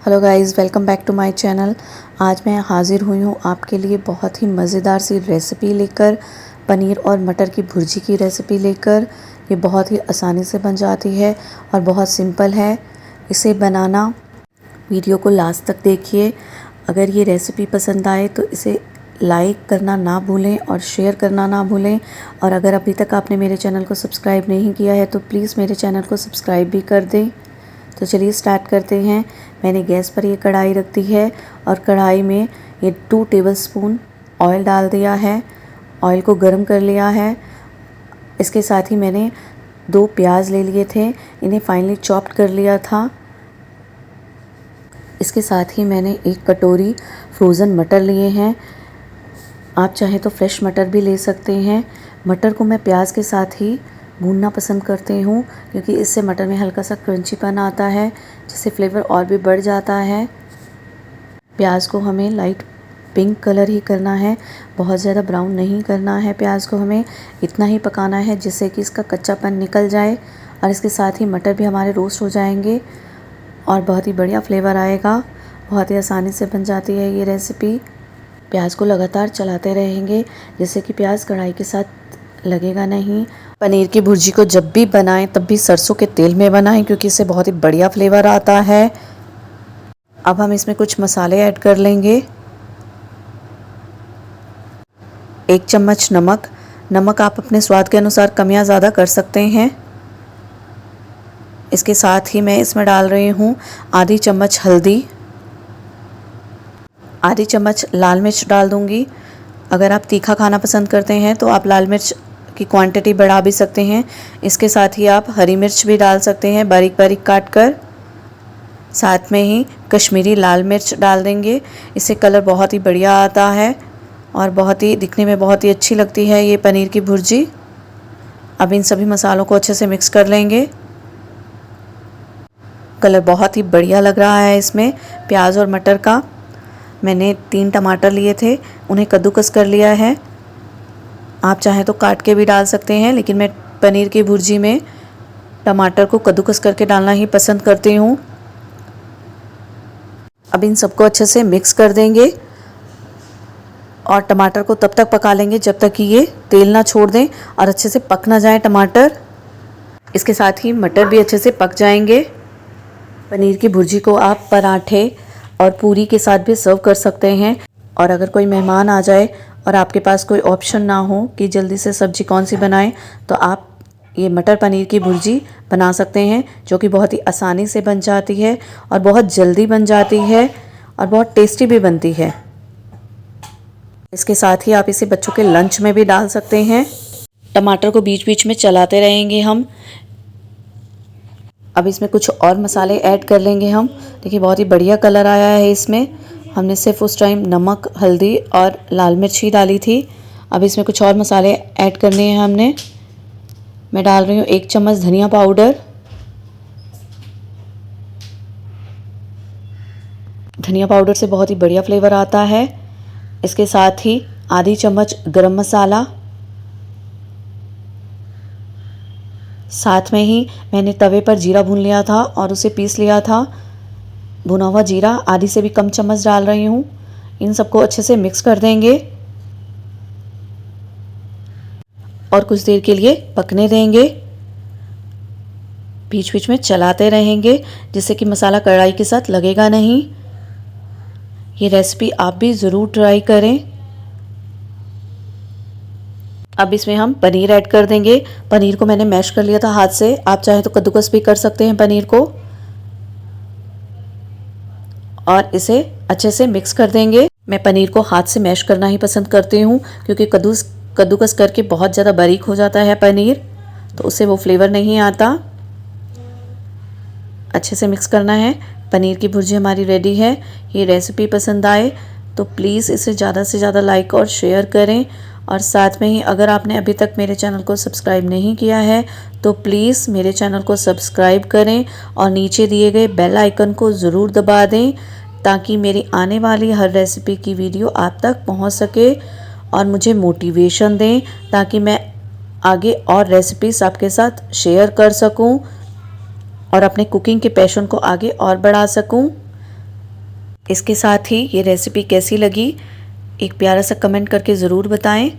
Hello guys, welcome back to my channel. आज मैं हाज़िर हुई हूँ आपके लिए बहुत ही मज़ेदार सी रेसिपी लेकर, पनीर और मटर की भुर्जी की रेसिपी लेकर। ये बहुत ही आसानी से बन जाती है और बहुत सिंपल है इसे बनाना। वीडियो को लास्ट तक देखिए। अगर ये रेसिपी पसंद आए तो इसे लाइक करना ना भूलें और शेयर करना ना भूलें। और अगर अभी तक आपने मेरे चैनल को सब्सक्राइब नहीं किया है तो प्लीज़ मेरे चैनल को सब्सक्राइब भी कर दें। तो चलिए स्टार्ट करते हैं। मैंने गैस पर ये कढ़ाई रख दी है और कढ़ाई में ये 2 टेबलस्पून ऑयल डाल दिया है। ऑयल को गर्म कर लिया है। इसके साथ ही मैंने 2 प्याज ले लिए थे, इन्हें फाइनली चॉप्ड कर लिया था। इसके साथ ही मैंने 1 कटोरी फ्रोज़न मटर लिए हैं। आप चाहें तो फ्रेश मटर भी ले सकते हैं। मटर को मैं प्याज के साथ ही भूनना पसंद करती हूँ क्योंकि इससे मटर में हल्का सा क्रंचीपन आता है, जिससे फ्लेवर और भी बढ़ जाता है। प्याज को हमें लाइट पिंक कलर ही करना है, बहुत ज़्यादा ब्राउन नहीं करना है। प्याज को हमें इतना ही पकाना है जिससे कि इसका कच्चापन निकल जाए और इसके साथ ही मटर भी हमारे रोस्ट हो जाएंगे और बहुत ही बढ़िया फ्लेवर आएगा। बहुत ही आसानी से बन जाती है ये रेसिपी। प्याज को लगातार चलाते रहेंगे जिससे कि प्याज कढ़ाई के साथ लगेगा नहीं। पनीर की भुर्जी को जब भी बनाएं तब भी सरसों के तेल में बनाएं क्योंकि इससे बहुत ही बढ़िया फ्लेवर आता है। अब हम इसमें कुछ मसाले ऐड कर लेंगे। 1 चम्मच नमक। नमक आप अपने स्वाद के अनुसार कम या ज़्यादा कर सकते हैं। इसके साथ ही मैं इसमें डाल रही हूँ आधी चम्मच हल्दी, आधी चम्मच लाल मिर्च डाल दूँगी। अगर आप तीखा खाना पसंद करते हैं तो आप लाल मिर्च की क्वांटिटी बढ़ा भी सकते हैं। इसके साथ ही आप हरी मिर्च भी डाल सकते हैं बारीक बारीक काट कर। साथ में ही कश्मीरी लाल मिर्च डाल देंगे, इससे कलर बहुत ही बढ़िया आता है और बहुत ही दिखने में बहुत ही अच्छी लगती है ये पनीर की भुर्जी। अब इन सभी मसालों को अच्छे से मिक्स कर लेंगे। कलर बहुत ही बढ़िया लग रहा है इसमें प्याज और मटर का। मैंने 3 टमाटर लिए थे, उन्हें कद्दूकस कर लिया है। आप चाहें तो काट के भी डाल सकते हैं, लेकिन मैं पनीर की भुर्जी में टमाटर को कद्दूकस करके डालना ही पसंद करती हूँ। अब इन सबको अच्छे से मिक्स कर देंगे और टमाटर को तब तक पका लेंगे जब तक कि ये तेल ना छोड़ दें और अच्छे से पक ना जाए टमाटर। इसके साथ ही मटर भी अच्छे से पक जाएंगे। पनीर की भुर्जी को आप पराठे और पूरी के साथ भी सर्व कर सकते हैं। और अगर कोई मेहमान आ जाए और आपके पास कोई ऑप्शन ना हो कि जल्दी से सब्ज़ी कौन सी बनाएं, तो आप ये मटर पनीर की भुर्जी बना सकते हैं, जो कि बहुत ही आसानी से बन जाती है और बहुत जल्दी बन जाती है और बहुत टेस्टी भी बनती है। इसके साथ ही आप इसे बच्चों के लंच में भी डाल सकते हैं। टमाटर को बीच बीच में चलाते रहेंगे हम। अब इसमें कुछ और मसाले ऐड कर लेंगे हम। देखिए बहुत ही बढ़िया कलर आया है इसमें। हमने सिर्फ उस टाइम नमक, हल्दी और लाल मिर्च ही डाली थी। अब इसमें कुछ और मसाले ऐड करने हैं हमने। मैं डाल रही हूँ 1 चम्मच धनिया पाउडर। धनिया पाउडर से बहुत ही बढ़िया फ्लेवर आता है। इसके साथ ही आधी चम्मच गरम मसाला। साथ में ही मैंने तवे पर जीरा भून लिया था और उसे पीस लिया था। भुना हुआ जीरा आधी से भी कम चम्मच डाल रही हूँ। इन सबको अच्छे से मिक्स कर देंगे और कुछ देर के लिए पकने देंगे। बीच बीच में चलाते रहेंगे जिससे कि मसाला कढ़ाई के साथ लगेगा नहीं। ये रेसिपी आप भी ज़रूर ट्राई करें। अब इसमें हम पनीर ऐड कर देंगे। पनीर को मैंने मैश कर लिया था हाथ से, आप चाहे तो कद्दूकस भी कर सकते हैं पनीर को। और इसे अच्छे से मिक्स कर देंगे। मैं पनीर को हाथ से मैश करना ही पसंद करती हूँ क्योंकि कद्दूकस करके बहुत ज़्यादा बारीक हो जाता है पनीर, तो उससे वो फ्लेवर नहीं आता। अच्छे से मिक्स करना है। पनीर की भुर्जी हमारी रेडी है। ये रेसिपी पसंद आए तो प्लीज़ इसे ज़्यादा से ज़्यादा लाइक और शेयर करें। और साथ में ही अगर आपने अभी तक मेरे चैनल को सब्सक्राइब नहीं किया है तो प्लीज़ मेरे चैनल को सब्सक्राइब करें और नीचे दिए गए बेल आइकन को ज़रूर दबा दें ताकि मेरी आने वाली हर रेसिपी की वीडियो आप तक पहुंच सके और मुझे मोटिवेशन दें ताकि मैं आगे और रेसिपीज़ आपके साथ शेयर कर सकूं और अपने कुकिंग के पैशन को आगे और बढ़ा सकूं। इसके साथ ही ये रेसिपी कैसी लगी एक प्यारा सा कमेंट करके ज़रूर बताएं।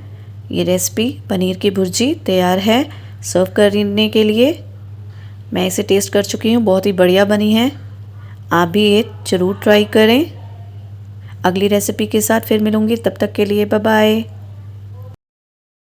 ये रेसिपी पनीर की भुर्जी तैयार है सर्व करने के लिए। मैं इसे टेस्ट कर चुकी हूँ, बहुत ही बढ़िया बनी है। आप भी ये ज़रूर ट्राई करें। अगली रेसिपी के साथ फिर मिलूँगी, तब तक के लिए बाय बाय।